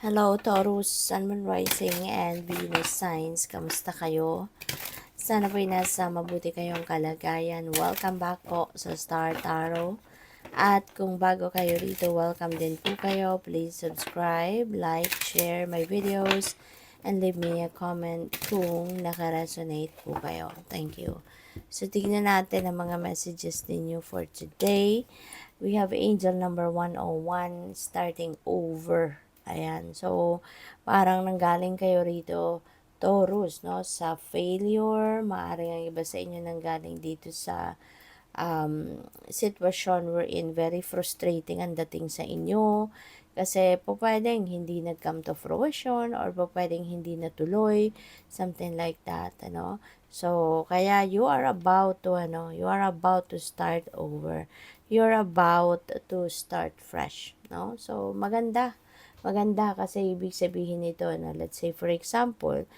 Hello, Taurus, Sun, Moon Rising, and Venus Signs. Kamusta kayo? Sana po'y nasa mabuti kayong kalagayan. Welcome back po sa Star Tarot. At kung bago kayo rito, welcome din po kayo. Please subscribe, like, share my videos, and leave me a comment kung nakaresonate po kayo. Thank you. So, tignan natin ang mga messages ninyo for today. We have angel number 101, starting over. Ayan. So, parang nanggaling kayo rito, Taurus, no? Sa failure. Maaaring ang iba sa inyo nanggaling dito sa sitwasyon wherein very frustrating ang dating sa inyo. Kasi po pwedeng hindi nag-come to fruition or po pwedeng hindi natuloy. Something like that, ano? So, kaya you are about to start over. You're about to start fresh, no? So, maganda. Maganda kasi ibig sabihin nito na let's say for example,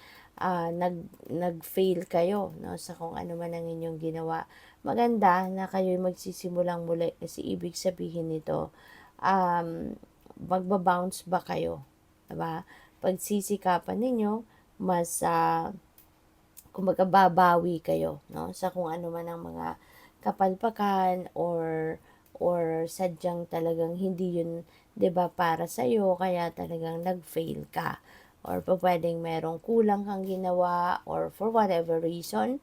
nag-fail kayo, no, sa kung ano man ang inyong ginawa. Maganda na kayo'y magsisimulang muli kasi ibig sabihin nito, magbabounce ba kayo, diba? Pagsisikapan ninyo, mas kumbaga babawi kayo, no, sa kung ano man ang mga kapalpakan or sadyang talagang hindi yun, 'di ba, para sa iyo kaya talagang nag-fail ka or pwedeng merong kulang kang ginawa or for whatever reason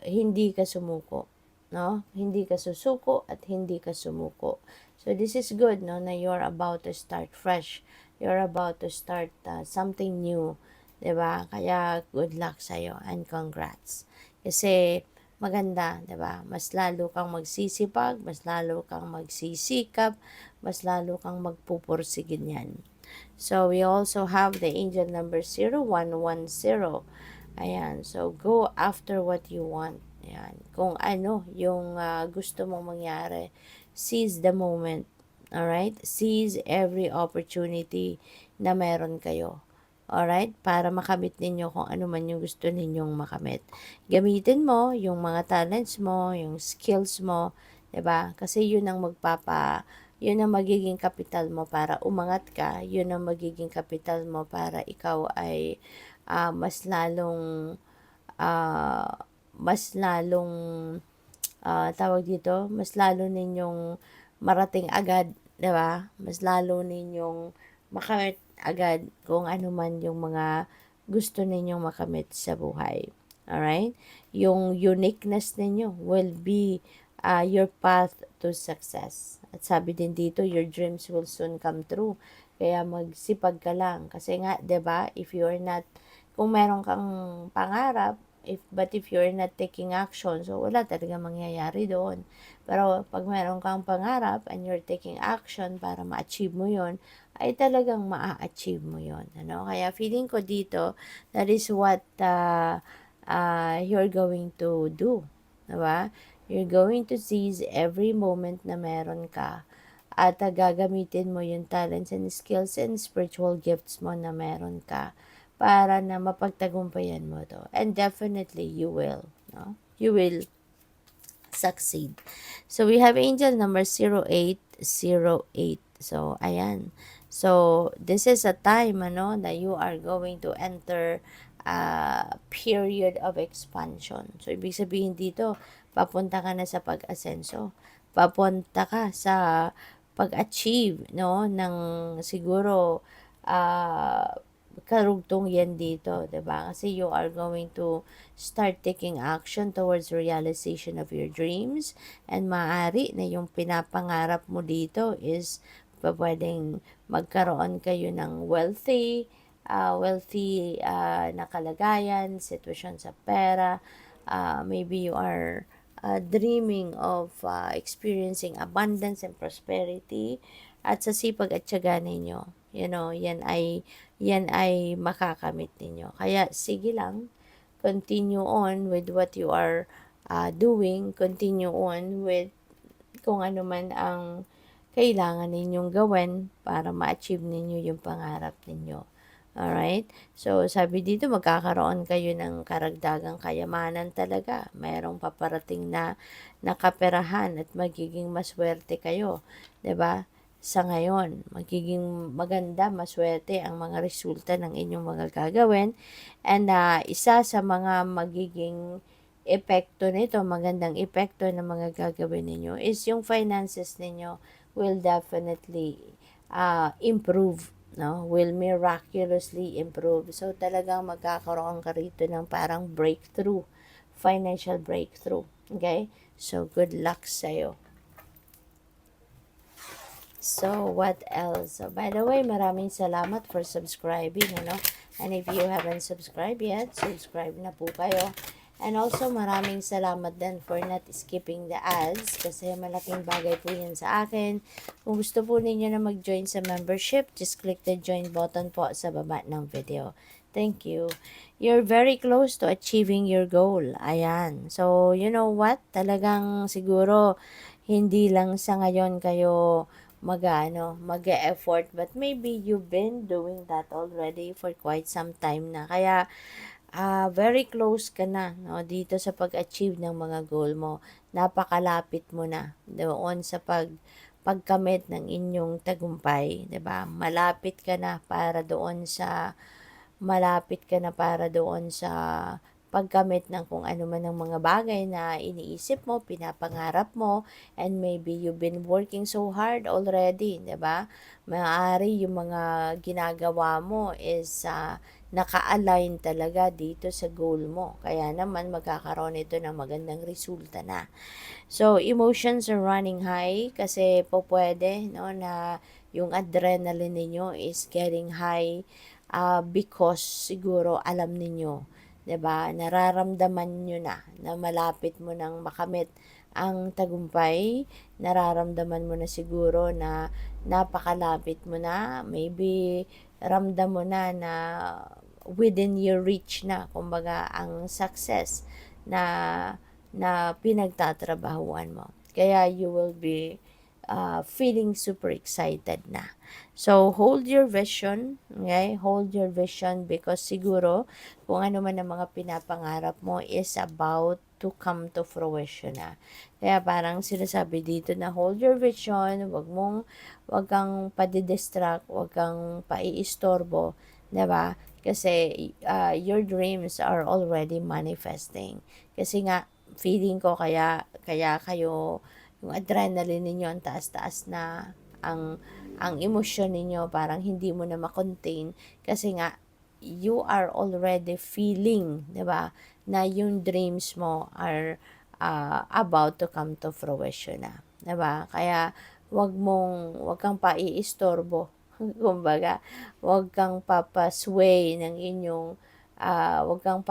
hindi ka sumuko, no? Hindi ka susuko at hindi ka sumuko. So this is good, no, na you're about to start fresh. You're about to start something new, 'di ba? Kaya good luck sa iyo and congrats. Kasi maganda, 'di ba? Mas lalo kang magsisipag, mas lalo kang magsisikap, mas lalo kang magpupursige niyan. So we also have the angel number 0110. Ayan, so go after what you want. Ayan, kung ano yung gusto mong mangyari, seize the moment. Alright? Seize every opportunity na meron kayo. Alright? Para makamit ninyo kung ano man yung gusto ninyong makamit. Gamitin mo yung mga talents mo, yung skills mo, 'di ba? Kasi yun ang magiging kapital mo para umangat ka, yun ang magiging kapital mo para ikaw ay mas lalong uh, mas lalong tawag dito, mas lalo ninyong marating agad, 'di ba? Mas lalo ninyong makamit agad kung ano man yung mga gusto ninyong makamit sa buhay. Alright? Yung uniqueness ninyo will be your path to success. At sabi din dito, your dreams will soon come true. Kaya magsipag ka lang. Kasi nga, 'di ba, if you're not, kung meron kang pangarap, but if you're not taking action, so wala talaga mangyayari doon. Pero pag meron kang pangarap and you're taking action para ma-achieve mo yon, ay talagang ma-achieve mo yon, ano? Kaya feeling ko dito, that is what you're going to do, diba? You're going to seize every moment na meron ka at gagamitin mo yung talents and skills and spiritual gifts mo na meron ka para na mapagtagumpayan mo to. And definitely you will, no? You will succeed. So we have angel number 0808. So ayan. So this is a time ano that you are going to enter a period of expansion. So ibig sabihin dito, papunta ka na sa pag-asenso. Papunta ka sa pag-achieve, no, ng siguro karugtong yan dito, 'di ba? Kasi you are going to start taking action towards realization of your dreams, and maaari na yung pinapangarap mo dito is pwedeng magkaroon kayo ng na kalagayan, sitwasyon sa pera. Maybe you are dreaming of experiencing abundance and prosperity, at sa sipag at tiyaga ninyo, yan ay makakamit ninyo. Kaya sige lang, continue on with what you are doing, continue on with kung ano man ang kailangan ninyong gawin para ma-achieve ninyo yung pangarap ninyo. Alright? So, sabi dito, magkakaroon kayo ng karagdagang kayamanan talaga. Mayroong paparating na nakaperahan at magiging maswerte kayo. 'Di ba? sa ngayon. Magiging maganda, maswerte ang mga resulta ng inyong mga gagawin. And isa sa mga magiging epekto nito, magandang epekto ng mga gagawin ninyo is yung finances ninyo will definitely improve, no? Will miraculously improve. So talagang magkakaroon ka rito ng parang breakthrough, financial breakthrough. Okay? So good luck sa'yo. So, what else? So, by the way, maraming salamat for subscribing, ano? And if you haven't subscribed yet, subscribe na po kayo. And also, maraming salamat din for not skipping the ads kasi malaking bagay po yan sa akin. Kung gusto po ninyo na mag-join sa membership, just click the join button po sa baba ng video. Thank you. You're very close to achieving your goal. Ayan. So, you know what? Talagang siguro, hindi lang sa ngayon kayo mag-e-effort, but maybe you've been doing that already for quite some time na. Kaya, very close ka na, no, dito sa pag-achieve ng mga goal mo. Napakalapit mo na doon sa pagkamit ng inyong tagumpay, 'di ba? Malapit ka na para doon sa pagkamit ng kung ano man ang mga bagay na iniisip mo, pinapangarap mo, and maybe you've been working so hard already, 'di ba? Maaari yung mga ginagawa mo is naka-align talaga dito sa goal mo. Kaya naman magkakaroon ito ng magandang resulta na. So, emotions are running high kasi po pwede, no, na yung adrenaline ninyo is getting high because siguro alam ninyo, 'di ba? Nararamdaman niyo na malapit mo nang makamit ang tagumpay. Nararamdaman mo na siguro na napakalapit mo na. Maybe ramdam mo na within your reach na, kumbaga, ang success na pinagtatrabahuan mo. Kaya you will be feeling super excited na. So, hold your vision, okay? Hold your vision because siguro kung ano man ang mga pinapangarap mo is about to come to fruition na. Kaya parang sinasabi dito na hold your vision, wag kang padidistract, wag kang paiistorbo, 'di ba? Kasi your dreams are already manifesting. Kasi nga feeling ko kaya kayo yung adrenaline ninyo ang taas-taas na, ang emosyon ninyo parang hindi mo na ma-contain kasi nga you are already feeling, 'di ba, na yung dreams mo are about to come to fruition na, 'di ba? Kaya wag kang paiistorbo. Kumbaga, wag kang papasway ng inyong wag kang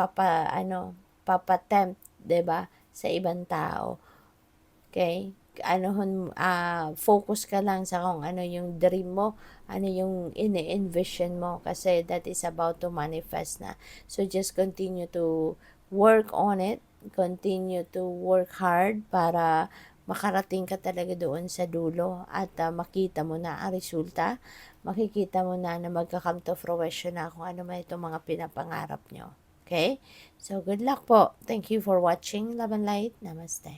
papatempt, 'di ba, sa ibang tao. Okay? Focus ka lang sa kung ano yung dream mo, ano yung ini-envision mo kasi that is about to manifest na. So just continue to work on it, continue to work hard para makarating ka talaga doon sa dulo at makita mo na ang resulta, makikita mo na magka-come to fruition na kung ano man itong mga pinapangarap nyo. Okay? So, good luck po. Thank you for watching. Love and light. Namaste.